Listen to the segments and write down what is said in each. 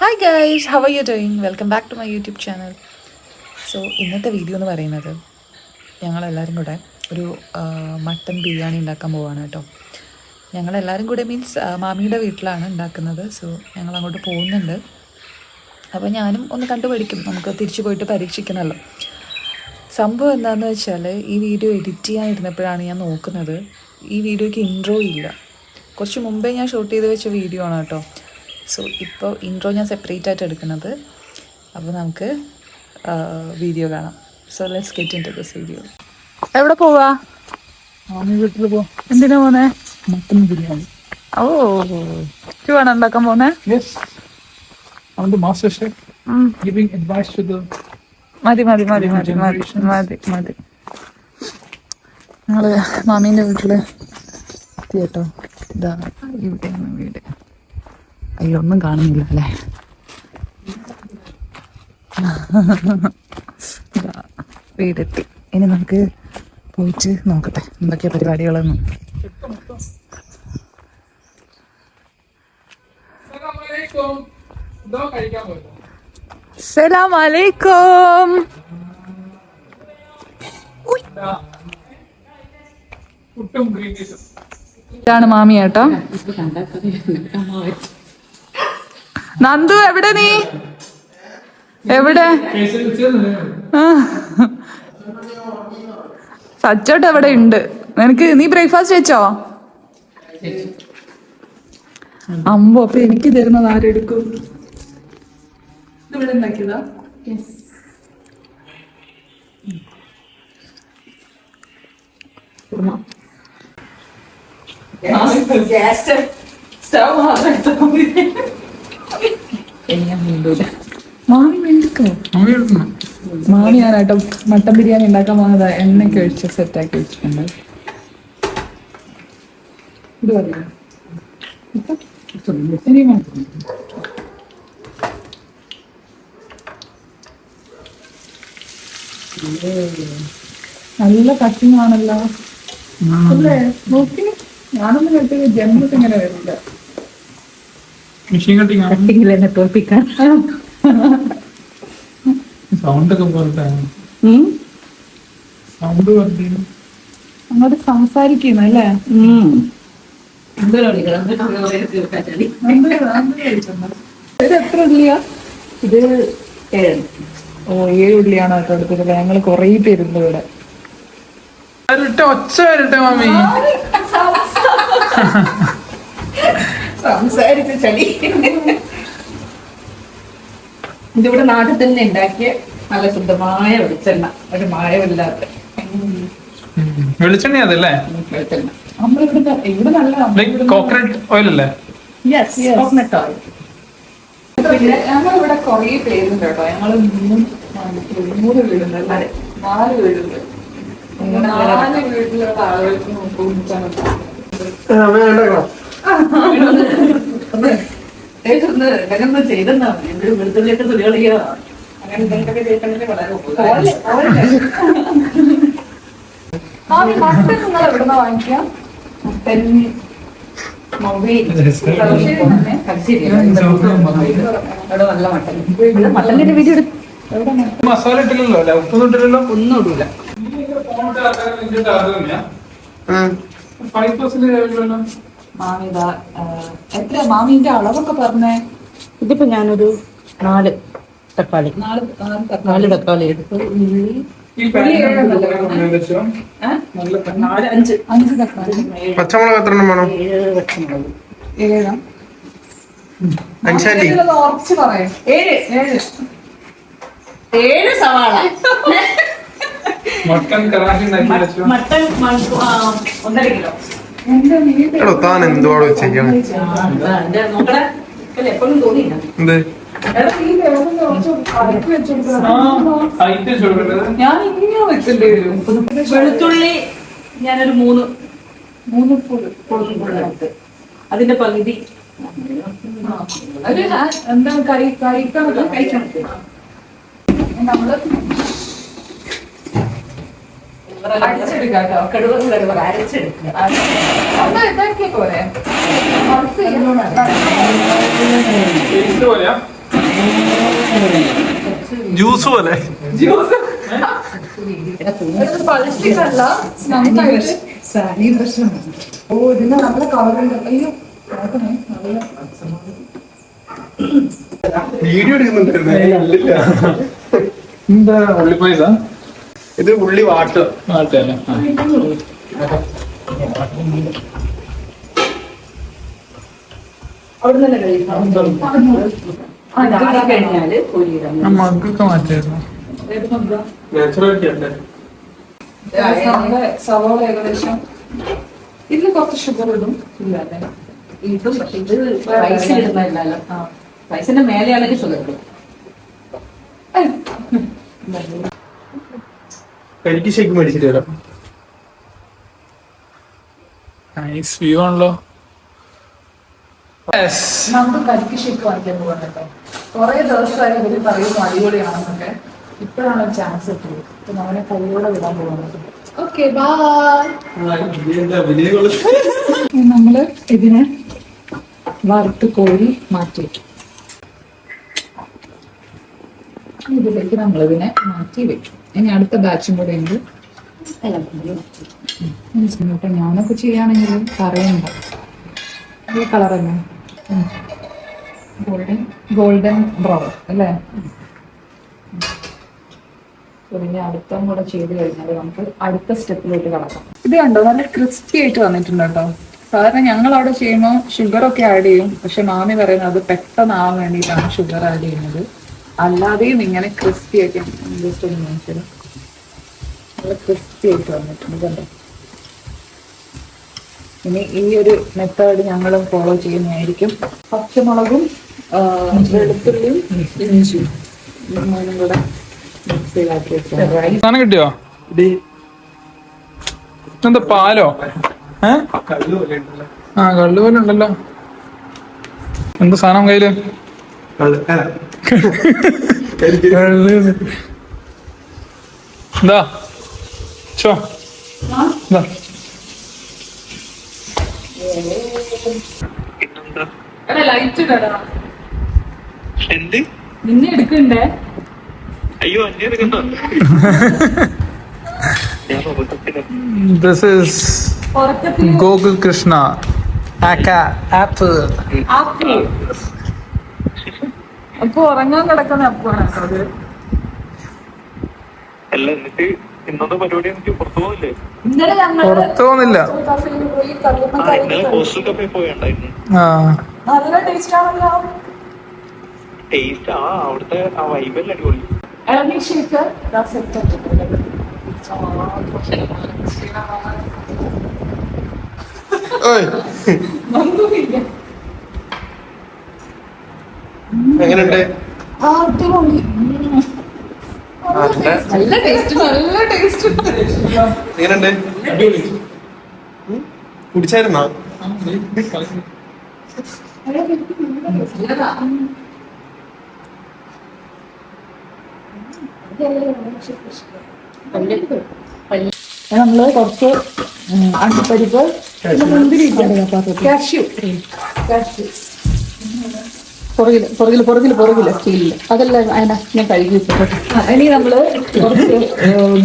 Hi guys, how are you doing? Welcome back to my YouTube channel. So ഇന്നത്തെ video എന്ന് പറയുന്നത് ഞങ്ങളെല്ലാവരും കൂടെ ഒരു മട്ടൻ ബിരിയാണി ഉണ്ടാക്കാൻ പോവാണ് കേട്ടോ. ഞങ്ങളെല്ലാവരും കൂടെ മീൻസ് മാമിയുടെ വീട്ടിലാണ് ഉണ്ടാക്കുന്നത്. സോ ഞങ്ങൾ അങ്ങോട്ട് പോകുന്നുണ്ട്. അപ്പോൾ ഞാനും ഒന്ന് കണ്ടുപിടിക്കും, നമുക്ക് തിരിച്ചു പോയിട്ട് പരീക്ഷിക്കണമല്ലോ. സംഭവം എന്താണെന്ന് വെച്ചാൽ ഈ വീഡിയോ എഡിറ്റ് ചെയ്യാനിരുന്നപ്പോഴാണ് ഞാൻ നോക്കുന്നത്, ഈ വീഡിയോയ്ക്ക് ഇൻട്രോ ഇല്ല. കുറച്ച് മുമ്പേ ഞാൻ ഷൂട്ട് ചെയ്ത് വെച്ച വീഡിയോ ആണ് കേട്ടോ. സോ ഇപ്പോൾ ഇൻട്രോ ഞാൻ സെപ്പറേറ്റ് ആയിട്ട് എടുക്കുന്നത്. അപ്പോൾ നമുക്ക് വീഡിയോ കാണാം. So let's get into this video. എവിടെ പോവാ? വീട്ടിൽ പോ. എന്തിനാ പോന്നേ? മട്ടൻ ബിരിയാണി. ഓ, വേണം ഉണ്ടാക്കാൻ പോന്നേ? Yes, I'm the master chef giving advice to the മതി മതി മതി മതി മതി മതി മതി. ഞങ്ങള് മാമീൻ്റെ വീട്ടിൽ എത്തി കേട്ടോ. ഇതാ ഇവിടെയാണ് വീട്. അയ്യോ, ഒന്നും കാണുന്നില്ല അല്ലേ? വീടെത്തി. ഇനി നമുക്ക് പോയിട്ട് നോക്കട്ടെ എന്തൊക്കെയാ പരിപാടികളൊന്നും. സലാം അലൈക്കും. ഇതാണ് മാമി ഏട്ടാ. നന്ദു എവിടെ? നീ എവിടെ? സച്ചോട്ട് എവിടെ ഉണ്ട്? നീ ബ്രേക്ക്ഫാസ്റ്റ് വെച്ചോ? അമ്പോ, അപ്പൊ എനിക്ക് തരുന്നത് ആരെടുക്കും? ഇവിടെ ഉണ്ടാക്കിയതാ? മാമി വേണ്ടിക്കോ? മാമി ഞാനാട്ടോ മട്ടൻ ബിരിയാണി ഉണ്ടാക്കാൻ പോകുന്നത്. എണ്ണയ്ക്ക് ഒഴിച്ച് സെറ്റാക്കി വെച്ചിട്ടുണ്ട്. ഇത് പറയാം നല്ല കട്ടിങ് ആണല്ലോ അല്ലേ? നോക്കി, ഞാനൊന്നും കേട്ടത് ജന്മത്ത് ഇങ്ങനെ വരില്ല. മെഷീൻ കട്ടിങ്ങിൽ എന്നെ തോൽപ്പിക്കാൻ സൗണ്ട് ഒക്കെ പോലത്തെ സൗണ്ട് അങ്ങോട്ട് സംസാരിക്കുന്നു അല്ലേ? ഇത് എത്ര ഉള്ളിയാ? ഇത് 7. ഓ, 7 ഉള്ളിയാണോ കേട്ടോ എടുത്തിട്ടില്ല. ഞങ്ങള് കൊറേ പേരുണ്ട് ഇവിടെ. ഒച്ച വരട്ടെ മാമി. സംസാരിച്ച ചളി. ഇതിവിടെ നാട്ടിൽ തന്നെ ഉണ്ടാക്കിയ നല്ല ശുദ്ധമായ വെളിച്ചെണ്ണ, ഒരു മായമില്ലാത്ത വെളിച്ചെണ്ണ അതല്ലേ? വെളിച്ചെണ്ണ. ഇവിടെ നല്ല കോക്കനട്ട് ഓയിൽ അല്ലേ? Coconut oil. ഞങ്ങളിവിടെ കൊറേ പേരുണ്ട് കേട്ടോ. ഞങ്ങള് 3 വീടുണ്ട് അല്ലേ? 4 വീടുണ്ട്. 4 വീട്ടിലുള്ള ആളുകൾക്ക് ഒന്ന് ചെയ്തെന്നാ വെളുത്തുള്ളിയൊക്കെ തുണികളിയോ അങ്ങനെ എന്തെങ്കിലുമൊക്കെ ചെയ്തിട്ടുണ്ടെങ്കിൽ വളരെ മട്ടൻ നിങ്ങൾ എവിടുന്ന വാങ്ങിക്കാം? നല്ല മട്ടൻ. മട്ടന്റെ വീഡിയോ മസാല ഇട്ടില്ലല്ലോ അല്ലെ? ഉപ്പൊന്നും ഇട്ടില്ലല്ലോ? ഒന്നും ഇടൂല. മാമിതാ എത്ര മാമിന്റെ അളവൊക്കെ പറഞ്ഞേ? ഇതിപ്പോ ഞാനൊരു 4 തക്കാളി 4 തക്കാളി എടുത്തു. അഞ്ച് തക്കാളി. പച്ചമുളക് എത്ര എണ്ണം വേണം? 7 പച്ചമുളക്. 7 ഉറച്ച് പറയാം. 7 സവാള. Mutton mutton 1.5 kilo. താൻ എന്തുവാടോ ചെയ്യണം? നോക്കണേ, എപ്പോഴും തോന്നിയില്ല. ഞാൻ ഇങ്ങനെ വെക്കേണ്ടി വരും. വെളുത്തുള്ളി ഞാനൊരു 3 എടുത്ത് അതിന്റെ പകുതി എന്താ കഴിക്കണം. നമ്മള് അരച്ചെടുക്കാം കേട്ടോ. കടുവ അരച്ചെടുക്കുക. ഇതാക്കിയ പോലെ പോലെയാ? ജ്യൂസ് പോലെ. പഴുത്തിട്ടല്ല, നന്നായിട്ട് ഓ ഇതിന് നല്ല കളറുണ്ട്. അയ്യോ വീഡിയോ എടുക്കുന്നുണ്ടായിരുന്നു. എന്താ ഉള്ളിപ്പായസ? ഇത് ഉള്ളി വാട്ട് ആട്ടല്ലേ? അവിടെ തന്നെ കഴിഞ്ഞാല് മഗ്ഗൊക്കെ മാറ്റായിരുന്നു. നാച്ചുറാലിറ്റി അല്ലേ? സവോള ഏകദേശം ഇതിൽ കുറച്ച് ഷുഗർ ഇടും. ഇതും ഇത് റൈസിലിടുന്നതല്ലോ. റൈസിന്റെ മേലെയാണെങ്കിൽ ഷുഗർ ഇടും. കരിക്ക് ഷേക്ക് മേടിച്ചിട്ട് വരാം. നൈസ് വ്യൂ ആണല്ലോ. നമുക്ക് കരിക്ക് ഷേക്ക് വാങ്ങിക്കാൻ പോകാൻ കേട്ടോ. കുറെ ദിവസമായി ഇവര് പറയുന്നു അടിപൊളിയാണെന്നൊക്കെ. ഇപ്പോഴാണ് ഒരു ചാൻസ് കിട്ടിയത്. അപ്പൊ നമ്മളെ കൈയോടെ വിടാൻ പോകുന്നത്. Okay bye. നമ്മള് ഇതിനെ വറുത്ത് കോരി മാറ്റി വെക്കും. ഇതിലേക്ക് നമ്മളിതിനെ മാറ്റി വെക്കും. ഇനി അടുത്ത ബാച്ചും കൂടെ ഉണ്ട്. ഞാനൊക്കെ ചെയ്യുകയാണെങ്കിൽ പറയണ്ട. ഈ കളർ തന്നെ ഗോൾഡൻ ബ്രൗൺ അല്ലേ? പിന്നെ അടുത്തും കൂടെ ചെയ്ത് കഴിഞ്ഞാൽ നമുക്ക് അടുത്ത സ്റ്റെപ്പിലോട്ട് കടക്കാം. ഇത് കണ്ടോ, നല്ല ക്രിസ്പി ആയിട്ട് വന്നിട്ടുണ്ട് കേട്ടോ. സാധാരണ ഞങ്ങൾ അവിടെ ചെയ്യുമ്പോൾ ഷുഗർ ഒക്കെ ആഡ് ചെയ്യും. പക്ഷെ മാമി പറയുന്നത് അത് പെട്ടെന്നാവാൻ വേണ്ടിയിട്ടാണ് ഷുഗർ ആഡ് ചെയ്യുന്നത്. അല്ലാതെയും ഇങ്ങനെ ക്രിസ്പി ആയിട്ട് ജസ്റ്റ് ഒന്ന് നോക്കിയത് നല്ല ക്രിസ്പി ആയിട്ട് വന്നിട്ടുണ്ട് കണ്ടോ. ഇനി ഈ ഒരു മെത്തേഡ് ഞങ്ങളും ഫോളോ ചെയ്യുന്നതായിരിക്കും. പച്ചമുളകും വെളുത്തുള്ളിയും ഇഞ്ചിയും മൂന്നും കൂടെ മിക്സിയിലാക്കി വെച്ചാൽ സാധനം കിട്ടിയോ? എന്താ പാലോ? ആ കള്ളു പോലെ ഉണ്ടല്ലോ. എന്താ സാധനം കയ്യില്? എന്താ ചോ എന്താ ലൈറ്റ് ഇടടാ. എന്ത്? നിന്നെ എടുക്കണ്ടേ? അയ്യോ അന്നെ എടുക്കണ്ടോ? This is Gokul Krishna Aka Apple. App. അപ്പൊ ഉറങ്ങാൻ കിടക്കുന്ന അപ്പാണ് അത്. അല്ല എന്നിട്ട് ഇന്നത്തെ പരിപാടി എനിക്ക് പുറത്തു പോകില്ലേ? ഇന്നലെ ഞങ്ങൾ പുറത്തു പോകുന്നില്ല. പോയി കല്ലുമ്മ കറി ഇന്നലെ ഹോസ്റ്റൽ കഫേ പോയുണ്ടായിരുന്നു. ആ നല്ല ടേസ്റ്റ് ആണല്ലോ. ടേസ്റ്റ് അവിടുത്തെ ആ വൈബെല്ലാം അടിപൊളി. ഇളനീ ഷേക്ക് സെറ്റ് എങ്ങനെയുണ്ട്? അടിപൊളി. നല്ല ടേസ്റ്റ്, നല്ല ടേസ്റ്റ്. എങ്ങനെയുണ്ട്? അടിപൊളി. കുടിച്ചായിരുന്നോ? നമ്മള് കുറച്ച് അണ്ടിപ്പരിപ്പ്, മുന്തിരി, കാഷ്യൂ, പുറകില് സ്റ്റീലില് അതെല്ലാം അതിനെ ഞാൻ കഴുകി വെച്ചിട്ട്. ഇനി നമ്മള് കുറച്ച്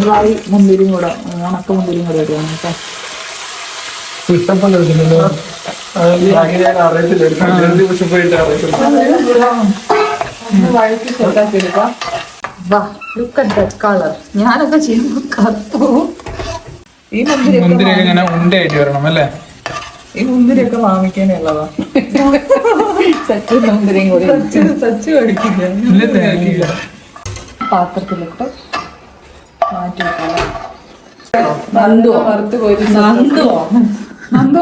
ഡ്രൈ മുന്തിരിയും കൂടെ, ഉണക്ക മുന്തിരിയും കൂടെ ഇടുകയാണ് കേട്ടോ. വഴറ്റി സെറ്റാക്കി എടുക്കാം. Look at that colour. ഞാനൊക്കെ ചെയ്യുമ്പോൾ കറുത്തു. ഈ മുന്തിരിയൊക്കെ ഇങ്ങനെ ഉണ്ടയായിട്ട് വരണം അല്ലേ? ഈ മുന്തിരിയൊക്കെ വാങ്ങിക്കാനുള്ളതാ. സച്ച് മുന്തിരിയും കൂടി സച്ച് കഴിക്കില്ല. പാത്രത്തിലിട്ട് മാറ്റി വെക്കാം. നന്ദു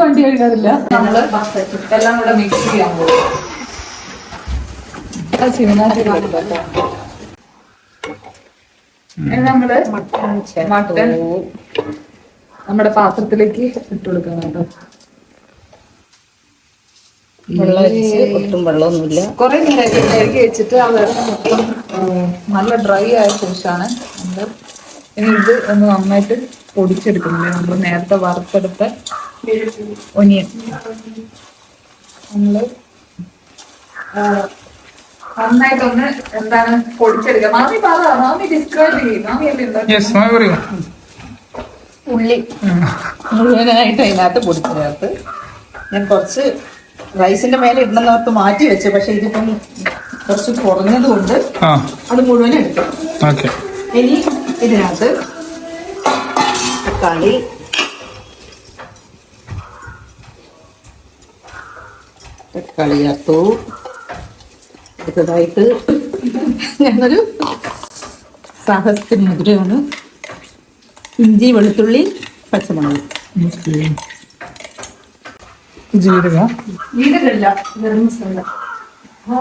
വണ്ടി കഴുകാറില്ല. നമ്മള് എല്ലാം കൂടെ മിക്സ് ചെയ്യാൻ പോകും. നമ്മള് മട്ടൻ നമ്മുടെ പാത്രത്തിലേക്ക് ഇട്ട് കൊടുക്കണം കേട്ടോ. ഒട്ടും വെള്ളമൊന്നുമില്ല. കുറെ നേരം കഴുകി വെച്ചിട്ട് ആ വെള്ളം മൊത്തം നല്ല ഡ്രൈ ആയ ശേഷമാണ് നമ്മൾ ഇനി ഇത് ഒന്ന് നന്നായിട്ട് പൊടിച്ചെടുക്കുന്നില്ലേ. നമ്മൾ നേരത്തെ വറുത്തെടുത്ത ഒനിയൻ നമ്മള് നന്നായിട്ടൊന്ന് എന്താണ് പൊടിച്ചെടുക്കുക. മാമി പറ, മാമി ഡിസ്ക്രൈബ് ചെയ്യും. മാമി അല്ലേ ഉണ്ടാക്കുക? യെസ് മാമി പറയൂ. ഉള്ളി മുഴുവനായിട്ട് അതിനകത്ത് പൊടിച്ച് ചേർത്ത് ഞാൻ കുറച്ച് റൈസിന്റെ മേലെ ഇടുന്നോർത്ത് മാറ്റി വെച്ചു. പക്ഷെ ഇതിപ്പം കുറച്ച് കുറഞ്ഞത് കൊണ്ട് ആ അത് മുഴുവൻ എടുക്കും. ഓക്കെ. ഇനി ഇതിനകത്ത് തക്കാളി, ചേർത്തു. അടുത്തതായിട്ട് ഞാനൊരു സാഹസത്തിന് മുദ്രയാണ് ഇഞ്ചി, വെളുത്തുള്ളി, പച്ചമുളക്. ജീരകം. ജീരകമില്ല, ഗരം മസാല. ആ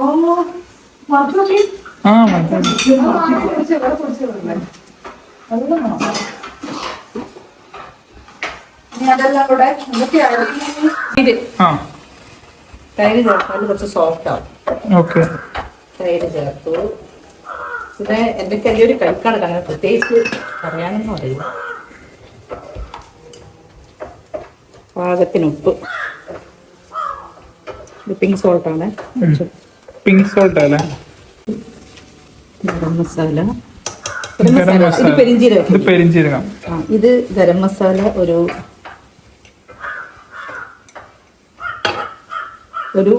മതി. അതെല്ലാം കൂടെ എന്തൊക്കെയാണ്? ആ തൈര് ചേർത്താൽ കുറച്ച് സോഫ്റ്റ് ആവും. ഓക്കെ. തൈര് ചേർത്തു. പിന്നെ എന്തൊക്കെ അതിൻ്റെ ഒരു കൈക്കണക്ക്, അങ്ങനെ പ്രത്യേകിച്ച് പറയാനൊന്നും അറിയില്ല. പാകത്തിന് ഉപ്പ്, പിങ്ക് സോൾട്ടാണ്. പിങ്ക് സോൾട്ട് അല്ലേ? ഗരം മസാല, ഗരം ഇത് മസാല. പെരിഞ്ചീരകം. ഇത് പെരിഞ്ചീരകം. ഇത് ഗരം മസാല ഒരു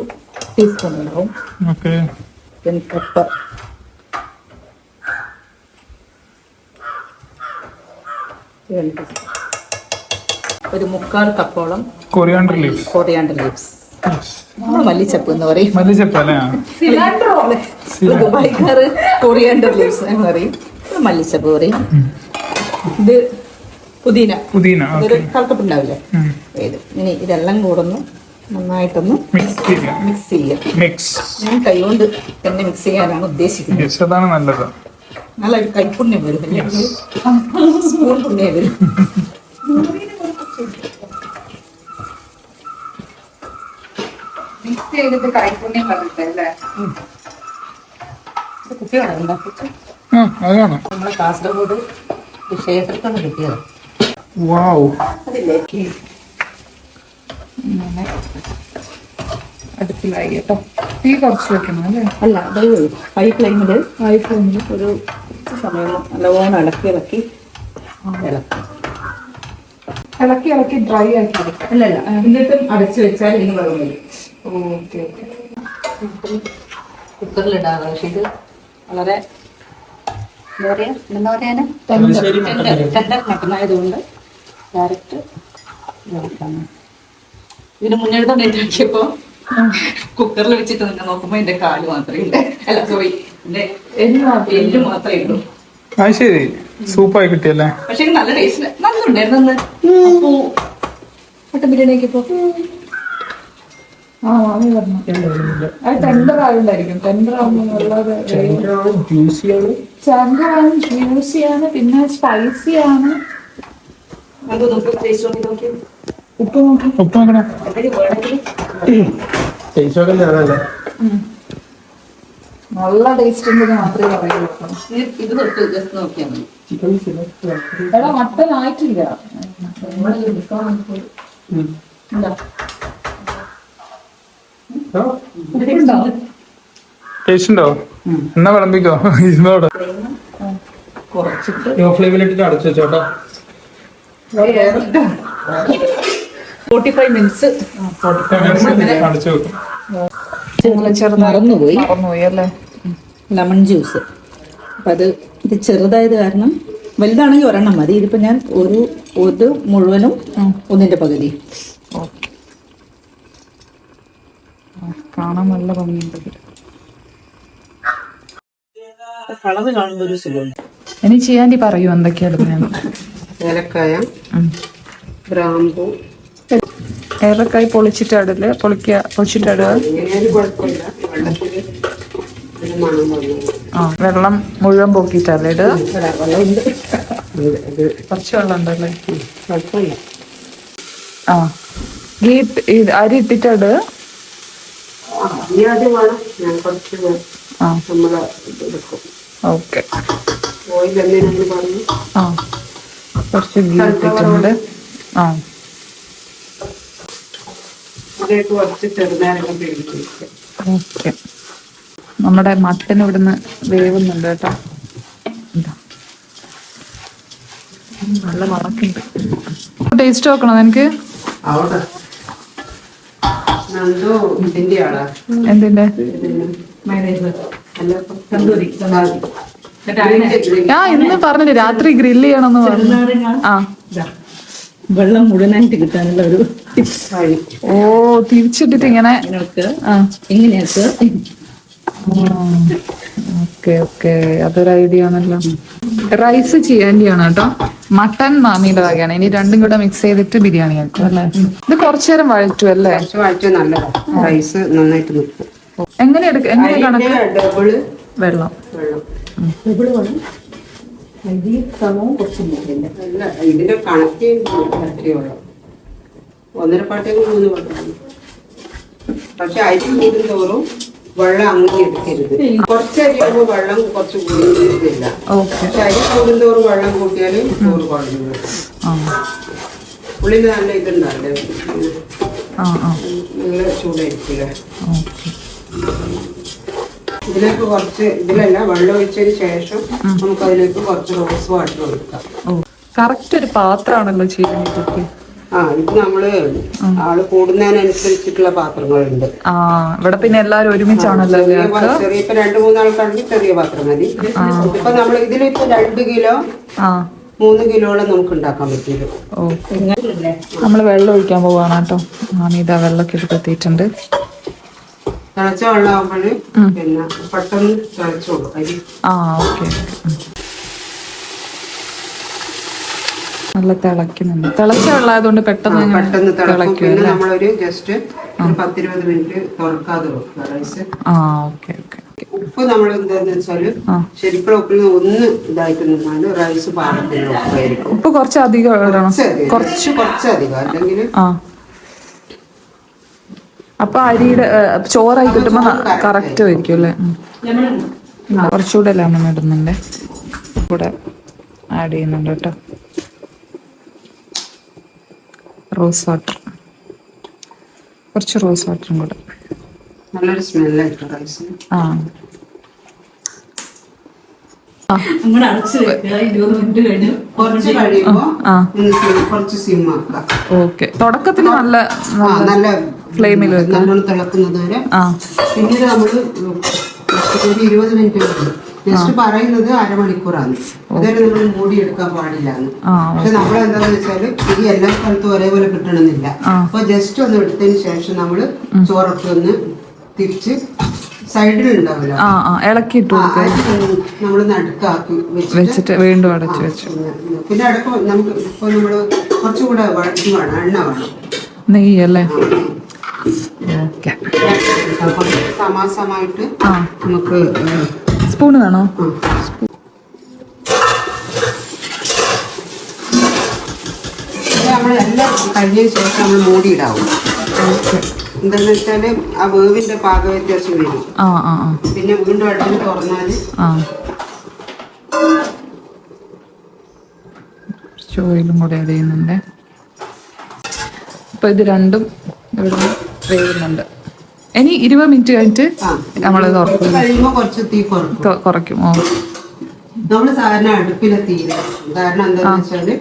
ടീസ്പൂൺ ഉണ്ടാവും. ഓക്കെ. പിന്നെ പെപ്പർ, ഒരു 3/4 കപ്പോളം കൊറിയാണ്ടർ ലീവ്സ്. Coriander leaves. നമ്മൾ മല്ലിച്ചപ്പ് എന്ന് പറയും. മല്ലിച്ചപ്പ് അല്ലേ? ദുബായിക്കാറ് കൊറിയാണ്ടർ ലീവ്സ് എന്ന് പറയും, മല്ലിച്ചപ്പ് പറയും. ഇത് പുതിന. ഇതൊരു കറുക്കപ്പുണ്ടാവില്ലേ, ഇത്. ഇനി ഇതെല്ലാം കൂടൊന്ന് നന്നായിട്ടൊന്ന് മിക്സ് ചെയ്യാം. മിക്സ് ചെയ്യാം. ഞാൻ കൈകൊണ്ട് തന്നെ മിക്സ് ചെയ്യാനാണ് ഉദ്ദേശിക്കുന്നത്. അതാണ് നല്ലത്. നല്ല കൈപ്പുണ്യം വരും, അല്ലെങ്കിൽ സ്പൂൺ പുണ്യം വരും. മിക്സ് ചെയ്തിട്ട് കൈപ്പുണ്യം വരട്ടെ അല്ലേ? കുട്ടികളാണ് ഉണ്ടാക്കിച്ച് അതാണ്. നമ്മളെ കാസർഗോഡ് ക്ഷേത്രത്താണ് കിട്ടിയത്. വാവ്. അതിലേക്ക് അടുപ്പിലായി കേട്ടോ. തീ കുറച്ച് വെക്കണം അല്ലേ? അല്ല, അത് ഹൈ ഫ്ലെയിമിൽ ഒരു സമയം നല്ലോണം ഇളക്കി ഇളക്കി ഡ്രൈ ആക്കി എടുക്കാം. അല്ലല്ല, എന്നിട്ടും അടച്ചു വെച്ചാൽ ഇതിന് വെള്ളം വരും. Okay okay. കുക്കറിലിടാറ്. പക്ഷെ ഇത് വളരെ എന്താ പറയാ ടെൻഡർ മട്ടനായതുകൊണ്ട് ഡയറക്റ്റ് ഇളക്കാണ്. ഇതിന് മുന്നെടുത്തോണ്ട് ഉണ്ടാക്കിയപ്പോ കുക്കറിൽ വെച്ചിട്ട് തന്നെ നോക്കുമ്പോ എന്റെ കാല് മാത്രമേ ഉണ്ട്. അല്ല സോറി, എന്റെ എല്ല് മാത്രമേ ഉള്ളൂ. അത് ശരി. സൂപ്പായി കിട്ടിയല്ലേ? പക്ഷെ നല്ല ടേസ്റ്റ്, നല്ലുണ്ടായിരുന്നു. അപ്പോ മട്ടൻ ബിരിയാണിയൊക്കെ ആ മാമി പറഞ്ഞു അത് ടെൻഡർ ആയതുകൊണ്ടായിരിക്കും. ടെൻഡർ ആകുമ്പോൾ ഉള്ളത് ജ്യൂസിയാണ്, ജ്യൂസിയാണ്, പിന്നെ സ്പൈസിയാണ്. ഉപ്പ് നോക്കി ഉപ്പ് നോക്കണം. നല്ല ടേസ്റ്റ് ഉണ്ടെന്ന് മാത്രമേ പറയുള്ളൂ. ഇത് തൊട്ട് ജസ്റ്റ് നോക്കിയാൽ മതി. എടാ മട്ടൻ ആയിട്ടില്ല. ടേസ്റ്റ് ഉണ്ടോ? എന്നാ വിളമ്പിക്കോ. ഇതിനോട് കുറച്ചിട്ട് ലോ ഫ്ലെയിമിലിട്ടിട്ട് അടച്ചു വെച്ചോട്ടോ. 45 മിനിറ്റ്സ് അടച്ചു വെക്കും. മറന്നുപോയി അല്ലേ? Lemon juice. അപ്പം ഇത് ചെറുതായത് കാരണം, വലുതാണെങ്കിൽ ഒരെണ്ണം മതി. ഇതിപ്പോൾ ഞാൻ ഒരു മുഴുവനും ഒന്നിൻ്റെ പകുതി. കാണാൻ നല്ല ഭംഗിയുണ്ട്. കളറ് കാണുമ്പോൾ ഒരു സുഖമുണ്ട്. ഇനി ചെയ്യാണ്ടി പറയൂ എന്തൊക്കെയാണ്? ഏലക്കായ, ഗ്രാമ്പൂ, ഏലക്കായ പൊളിച്ചിട്ടിടല്, പൊളിച്ചിട്ടിടുക. ആ, വെള്ളം മുഴുവൻ പൊക്കിയിട്ടല്ലേ ഇടുക? കുറച്ച് വെള്ളം ഉണ്ടല്ലേ? ആ, അരി ഇട്ടിട്ടിടുക. ഓക്കെ. ആ, കുറച്ച് ഗീ ഇട്ടിട്ടുണ്ട്. ആ, കുറച്ച് ചെറുനാരങ്ങ പിഴിഞ്ഞ് ഓക്കെ. നമ്മുടെ മട്ടൻ ഇവിടുന്ന് വേവുന്നുണ്ട് കേട്ടോ. ഇതാ. നല്ല മണക്കുണ്ട്. ടേസ്റ്റ് നോക്കണം എനിക്ക്. എന്തിന്റെ ഞാൻ ഇന്ന് പറഞ്ഞില്ലേ രാത്രി ഗ്രില്ല് ചെയ്യണമെന്ന് പറഞ്ഞു. ആ വെള്ളം മുഴുവനായിട്ട് കിട്ടാനുള്ള ഒരു ടിപ്സ്. ഓ തിരിച്ചിട്ടിട്ട് ഇങ്ങനെ. ഇങ്ങനെയൊക്കെ ഓക്കെ ഓക്കെ, അതൊരു ഐഡിയ ആണല്ലോ. റൈസ് ചെയ്യാണ്ടിയാണ് കേട്ടോ. മട്ടൻ മാമിയുടെ വകയാണ്. ഇനി രണ്ടും കൂടെ മിക്സ് ചെയ്തിട്ട് ബിരിയാണി ആക്കും അല്ലേ. ഇത് കുറച്ചു നേരം വഴറ്റും അല്ലേ? റൈസ് നന്നായിട്ട് നിൽക്കും. എങ്ങനെ കണക്ക്? വെള്ളം ഇതിന്റെ കണക്ക് വെള്ളം 1.5 പാട്ടേക്ക് 3 വെള്ളം. പക്ഷെ അരി കൂടുന്തോറും വെള്ളം അങ്ങനെ എടുക്കരുത്. കുറച്ചരിയുമ്പോ വെള്ളം കുറച്ച് കൂടിയില്ല. പക്ഷെ അരി കൂടുന്തോറും വെള്ളം കൂട്ടിയാല് ചോറ് കുഴഞ്ഞു. ഉള്ളിൽ നല്ല ഇതുണ്ടല്ലേ, നല്ല ചൂടായിരിക്കില്ല. ഇതിലേക്ക് കുറച്ച്, ഇതിലല്ല വെള്ളം ഒഴിച്ചതിന് ശേഷം നമുക്ക് അതിലേക്ക് കുറച്ച് റോസ് വാട്ടർ കൊടുക്കാം. കറക്റ്റ് ഒരു പാത്രമാണല്ലോ ചെയ്യുന്നത്. ഇത് നമ്മള് ആള് കൂടുന്നതിനനുസരിച്ചിട്ടുള്ള പാത്രങ്ങളുണ്ട്. ഇവിടെ പിന്നെ എല്ലാരും ഒരുമിച്ചാണല്ലോ. ചെറിയ ഇപ്പൊ 2-3 ആൾക്കാണെങ്കിൽ ചെറിയ പാത്രം മതി. ഇപ്പൊ നമ്മൾ ഇതിലിപ്പോ 2 കിലോ 3 കിലോളം നമുക്ക് ഉണ്ടാക്കാൻ പറ്റിയത്. നമ്മള് വെള്ളം ഒഴിക്കാൻ പോവാണ് കേട്ടോ. ഇതാ വെള്ളമൊക്കെ എടുത്തെത്തിയിട്ടുണ്ട്. തിളച്ച വെള്ളമാകുമ്പോഴ് പിന്നെ പെട്ടെന്ന് തിളച്ചോളൂ അരി. ഓക്കെ. നല്ല തിളക്കുന്നുണ്ട്. തിളച്ച വെള്ളമായതുകൊണ്ട് പെട്ടെന്ന് തിളക്കും. പിന്നെ നമ്മളൊരു ജസ്റ്റ് ഒരു 10-20 മിനിറ്റ് തുറക്കാതെ വെക്കുക റൈസ്. ഉപ്പ് നമ്മൾ എന്താന്ന് വെച്ചാല് ശരിക്കും ഉപ്പിൽ ഒന്ന് ഇതായിട്ട് നിന്നാല് റൈസ് പാകത്തിന് ഉപ്പായിരിക്കും. ഉപ്പ് കുറച്ചധികം കുറച്ചധികം അല്ലെങ്കിൽ അപ്പൊ അരിയുടെ ചോറായി കിട്ടുമ്പോ കറക്റ്റ് ആയിരിക്കും അല്ലേ. കുറച്ചുകൂടെ ലെമൺ ഇടുന്നുണ്ട്, കൂടെ ആഡ് ചെയ്യുന്നുണ്ട് കേട്ടോ. റോസ് വാട്ടർ, കുറച്ച് റോസ് വാട്ടറും കൂടെ. നല്ലൊരു സ്മെല്ലായിട്ട് റൈസ്. കുറച്ച് കഴിയുമ്പോ കുറച്ച് സിം ആക്കാം. ഓക്കെ. തുടക്കത്തിൽ നല്ല നല്ല ഫ്ലെയിമിൽ നല്ലോണം തിളക്കുന്നത് വരെ. പിന്നീട് നമ്മള് ഒരു 20 മിനിറ്റ് ജസ്റ്റ് പറയുന്നത് അരമണിക്കൂറാണ്. ഇതുവരെ നമ്മൾ മൂടിയെടുക്കാൻ പാടില്ലാന്ന്. പക്ഷെ നമ്മളെന്താന്ന് വെച്ചാല് ഈ എല്ലാ സ്ഥലത്തും ഒരേപോലെ കിട്ടണമെന്നില്ല. അപ്പൊ ജസ്റ്റ് ഒന്ന് എടുത്തതിന് ശേഷം നമ്മള് ചോറൊക്കെ ഒന്ന് തിരിച്ച് സൈഡിലുണ്ടാവില്ല, ഇളക്കിട്ടു നമ്മള് നടുക്കാക്കി വെച്ചിട്ട് വീണ്ടും അടച്ചു വെച്ചു. പിന്നെ അടക്കം നമുക്ക് ഇപ്പൊ നമ്മള് കുറച്ചുകൂടെ ഇത് വേണം, എണ്ണ വേണം, നെയ്യല്ലേ. സമാസമായിട്ട് നമുക്ക് സ്പൂൺ വേണോ? നമ്മളെല്ലാം കഴിഞ്ഞതിന് ശേഷം നമ്മൾ മൂടിയിടാവും. എന്താന്ന് വെച്ചാല് ആ വേവിന്റെ പാക വ്യത്യാസം വരും. പിന്നെ വീണ്ടും അടുത്ത് തുറന്നാല് ഓയിലും കൂടെ ആഡ് ചെയ്യുന്നുണ്ട്. അപ്പൊ ഇത് രണ്ടും ഇവിടെ വേവുന്നുണ്ട്. ഇനി 20 മിനിറ്റ് കഴിഞ്ഞിട്ട് നമ്മള് കഴിയുമ്പോ കുറച്ച് തീ കുറയ്ക്കും. നമ്മള് സാധാരണ അടുപ്പിലെ തീ, കാരണം എന്താന്ന് വെച്ചാല്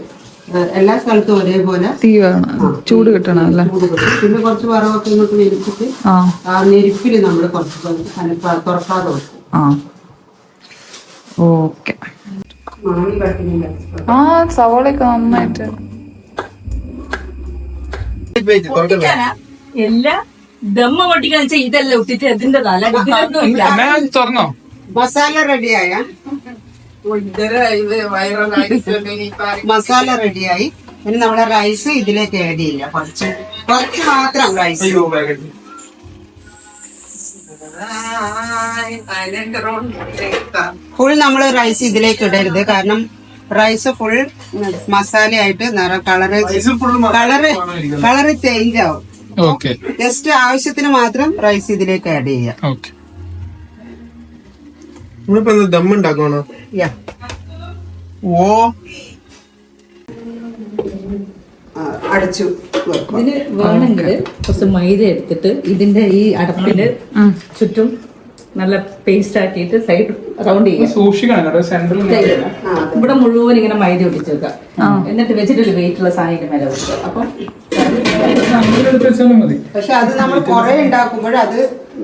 എല്ലാ സ്ഥലത്തും ഒരേപോലെ തീ വേണം, ചൂട് കിട്ടണം അല്ലേ. പിന്നെ കുറച്ച് വറവൊക്കെ ഇങ്ങോട്ട് ഞെരിച്ചിട്ട് ആ ഞെരിപ്പില് നമ്മള് കുറച്ച് തുറക്കാതെ വെക്കും. ഓക്കെ. സവോളയൊക്കെ നന്നായിട്ട് എല്ലാ ദമ്മ പൊട്ടിക്കാന്ന് വെച്ചാൽ ഇതെല്ലാം ഇട്ടിട്ട് അതിന്റെ തല തുറന്നോ? മസാല റെഡിയായ മസാല റെഡിയായി. ഇനി നമ്മളെ റൈസ് ഇതിലേക്ക് ആഡ് ചെയ്യില്ല, കുറച്ച് മാത്രം റൈസ്. ഫുൾ നമ്മള് റൈസ് ഇതിലേക്ക് ഇടരുത്, കാരണം റൈസ് ഫുൾ മസാലയായിട്ട് കളറ് ചേഞ്ച് ആവും. ജസ്റ്റ് ആവശ്യത്തിന് മാത്രം റൈസ് ഇതിലേക്ക് ആഡ് ചെയ്യാം. ദമ്മുണ്ടാക്കണോ? അടച്ചു. ഇതിന് വേണമെങ്കിൽ കുറച്ച് മൈദ എടുത്തിട്ട് ഇതിന്റെ ഈ അടപ്പില് ചുറ്റും നല്ല പേസ്റ്റ് ആക്കിയിട്ട് സൈഡ് റൗണ്ട് ചെയ്യാം. സൂക്ഷിക്കണം കേട്ടോ സെൻട്രൽ. ഇവിടെ മുഴുവൻ ഇങ്ങനെ മൈദ ഒട്ടിച്ചേക്കാം. എന്നിട്ട് വെച്ചിട്ട് ഒരു വെയിറ്റ് ഉള്ള സാധനം മേലെ വെക്കുക. അപ്പം മതി. പക്ഷെ അത് നമ്മൾ കുറെ ഉണ്ടാക്കുമ്പോൾ അത്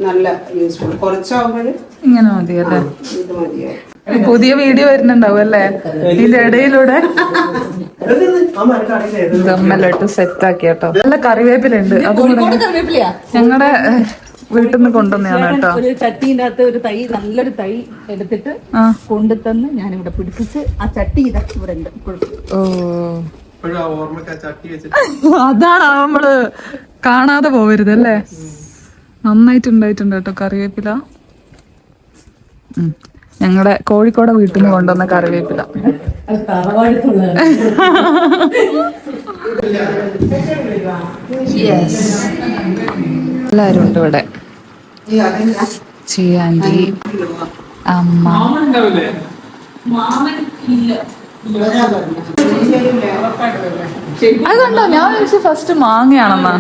നല്ല യൂസ്ഫുൾ. കുറച്ചാകുമ്പോൾ ഇങ്ങനെ മതിയല്ലേ? ഇത് മതിയാവും. പുതിയ വീഡിയോ വരുന്നുണ്ടാവും അല്ലേ ഇതിന്റെ ഇടയിലൂടെ? ദമ്മെല്ലാം സെറ്റ് ആക്കി കേട്ടോ. നല്ല കറിവേപ്പിലുണ്ട്. അതും കറിവേപ്പിലയാ ഞങ്ങളുടെ വീട്ടിൽ നിന്ന് കൊണ്ടുവന്നതാണ് കേട്ടോ. ഒരു ചട്ടീൻ്റെ അകത്ത് ഒരു തൈ, നല്ലൊരു തൈ എടുത്തിട്ട് കൊണ്ടുതന്ന് ഞാനിവിടെ പിടിപ്പിച്ച് ആ ചട്ടി ഇതൊക്കെ ഇവിടെ ഉണ്ട്. ഓ, ഓർമ്മക്ക് ചട്ടി വെച്ചിട്ട് അതാണ് നമ്മള് കാണാതെ പോവരുത് അല്ലേ? നന്നായിട്ടുണ്ടായിട്ടുണ്ട് കേട്ടോ കറിവേപ്പില. ഞങ്ങളുടെ കോഴിക്കോട് വീട്ടിൽ നിന്ന് കൊണ്ടുവന്ന കറിവേപ്പില. എല്ലാരും ഉണ്ട് ഇവിടെ. ചിയാൻറ്റി, അമ്മ. അത് കണ്ടോ? ഞാൻ വിചാരിച്ചു ഫസ്റ്റ് മാങ്ങയാണെന്നാ.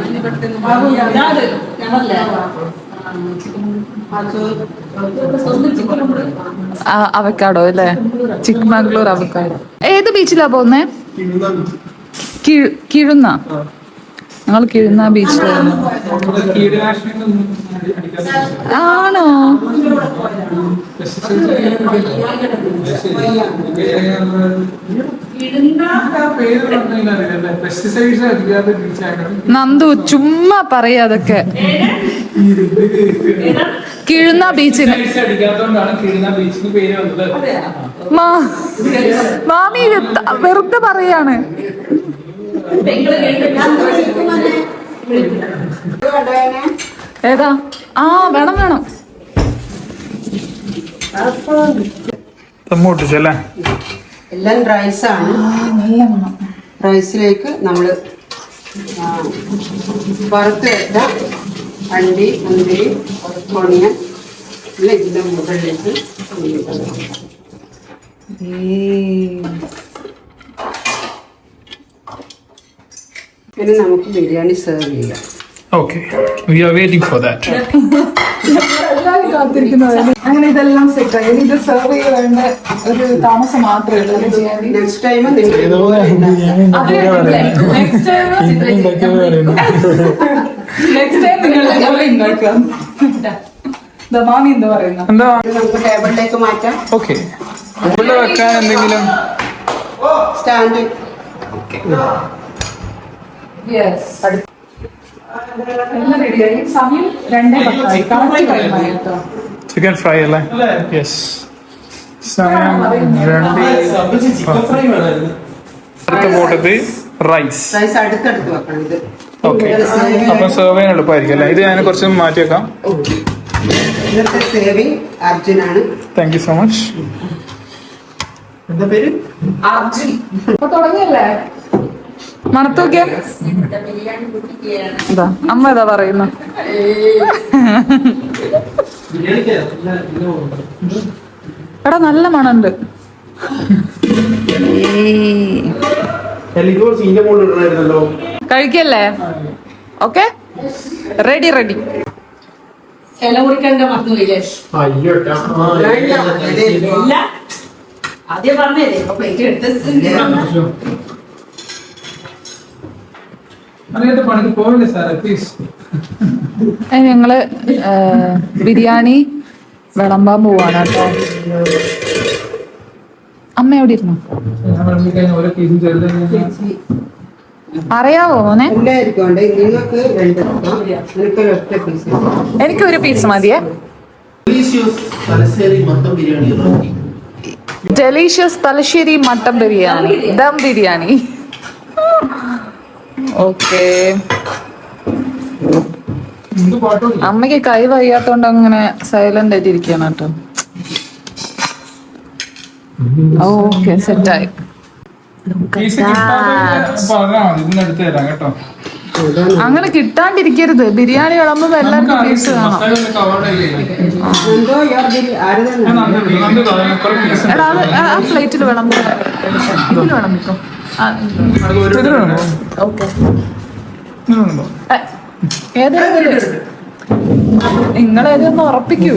അവക്കാടോ അല്ലേ? ചിക്മംഗ്ലൂർ അവക്കാടോ. ഏത് ബീച്ചിലാ പോകുന്നേ? കിഴുന്ന. ഞങ്ങൾ കിഴുന്ന ബീച്ചിലായിരുന്നു. ആണോ? നന്ദു ചുമ്മാ പറയാ അതൊക്കെ. കിഴുന്ന ബീച്ചിന് മാമി വെറുതെ പറയാണ്. ഏതാ? ആ വേണം വേണം. എല്ലാം റൈസാണ്. റൈസിലേക്ക് നമ്മൾ വറുത്ത് വെച്ച അണ്ടി, മുന്തിരി, ഒണിയൻ ഇതിന്റെ മുകളിലേക്ക് പിന്നെ നമുക്ക് ബിരിയാണി സെർവ് ചെയ്യാം. Okay, we are waiting for that. എല്ലാവരും കാത്തിരിക്കുന്നത്. അങ്ങനെ ഇതെല്ലാം സെറ്റ് ആയി. ഇത് സെർവ് ചെയ്യേണ്ട ഒരു താമസം മാത്രമേ ഉള്ളൂ ചെയ്യാൻ. നെക്സ്റ്റ് ടൈം നിങ്ങൾ ഇതുപോലെ ഉണ്ടാക്കാം. മാമി എന്താ പറയുന്നത്? നമുക്ക് ടേബിളിലേക്ക് മാറ്റാം. ഓക്കെ, ഇവിടെ വെക്കാൻ എന്തെങ്കിലും സ്റ്റാൻഡ്. എല്ലാം റെഡിയായി. സമയം 2:10 കറക്റ്റ് ടൈമായി കേട്ടോ. ചിക്കൻ ഫ്രൈ അല്ലേ? യെസ്. അടുത്ത കൂട്ടത്തിൽ റൈസ്. റൈസ് അടുത്തടുത്ത് വെക്കണം. ഇത് ഓക്കെ, അപ്പൊ സെർവ് ചെയ്യാൻ എളുപ്പമായിരിക്കും അല്ലേ? ഇത് ഞാൻ കുറച്ച് മാറ്റി വെക്കാം. ഇന്നത്തെ സേവിങ് അർജുനാണ്. Thank you so much. എന്താ പേര്? അർജുൻ. അപ്പൊ തുടങ്ങിയല്ലേ? മണത്തോക്കെ ഇതാ അമ്മ ഏതാ പറയുന്നു. എടാ നല്ല മണുണ്ട്. കഴിക്കല്ലേ? Okay, ready ready. ഇല കുറിക്കണ്ട മറന്നു വിജേഷ്. ആദ്യം പറഞ്ഞേ പ്ലേറ്റ് എടുത്ത് ഞങ്ങള് ബിരിയാണി വിളമ്പാൻ പോവാണ് കേട്ടോ. അമ്മ എവിടെ ഇരുന്നു? അറിയാവോ മോനെ? എനിക്കൊരു പീസ് മതിയേ. Delicious Thalassery mutton biryani, dum biryani. Okay. അമ്മയ്ക്ക് കൈ വയ്യാത്തോണ്ട് അങ്ങനെ സൈലന്റ് ആയിട്ട് ഇരിക്കുകയാണ് കേട്ടോ. ഓക്കെ, സെറ്റായി. അങ്ങനെ കിട്ടാണ്ടിരിക്കരുത്. ബിരിയാണി വിളമ്പുമ്പോ എല്ലാവർക്കും പീസ് വേണം. എടാ അത് ആ പ്ലേറ്റിൽ വിളമ്പോ. ഇതിൽ വിളമ്പിക്കോ. ഓക്കെ, ഏതെങ്കിലും നിങ്ങളേതൊന്ന് ഉറപ്പിക്കൂ.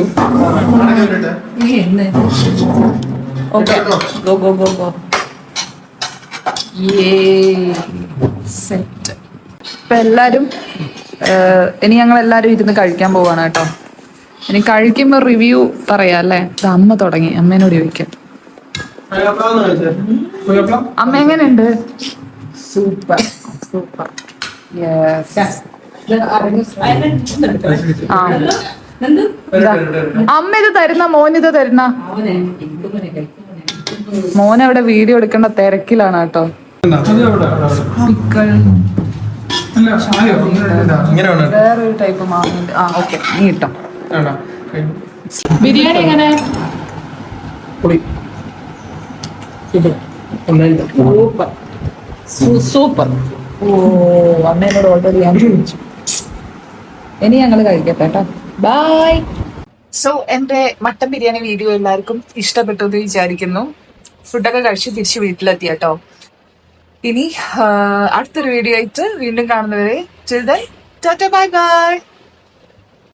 Okay, go go go go. Set. ഇപ്പൊ എല്ലാരും ഇനി ഞങ്ങൾ എല്ലാരും ഇരുന്ന് കഴിക്കാൻ പോവാണ് കേട്ടോ. ഇനി കഴിക്കുമ്പോ റിവ്യൂ പറയാ അല്ലേ. ഇത് അമ്മ തുടങ്ങി, അമ്മേനോട് ചോദിക്കാം. അമ്മ എങ്ങനെയുണ്ട്? Super super. യെസ്. അമ്മ ഇത് തരുന്ന, മോൻ ഇത് തരുന്ന. മോൻ അവിടെ വീഡിയോ എടുക്കേണ്ട തിരക്കിലാണ് കേട്ടോ. പിക്കിൾ വേറൊരു ടൈപ്പ് മാങ്ങ. ആ ഓക്കെ, നീ ഇട്ടോ. ബിരിയാണി എങ്ങനെ? Super super. ഓ, അമ്മേനോട് ഓൾറെഡി ഞാൻ ചോദിച്ചു. ഇനി ഞങ്ങള് കഴിക്കട്ടെ കേട്ടോ. ബൈ. സോ എന്റെ മട്ടൻ ബിരിയാണി വീഡിയോ എല്ലാവർക്കും ഇഷ്ടപ്പെട്ടു എന്ന് വിചാരിക്കുന്നു. ഫുഡൊക്കെ കഴിച്ച് തിരിച്ച് വീട്ടിലെത്തി കേട്ടോ. ഇനി അടുത്തൊരു വീഡിയോ ആയിട്ട് വീണ്ടും കാണുന്നവരെ till then tata bye bye.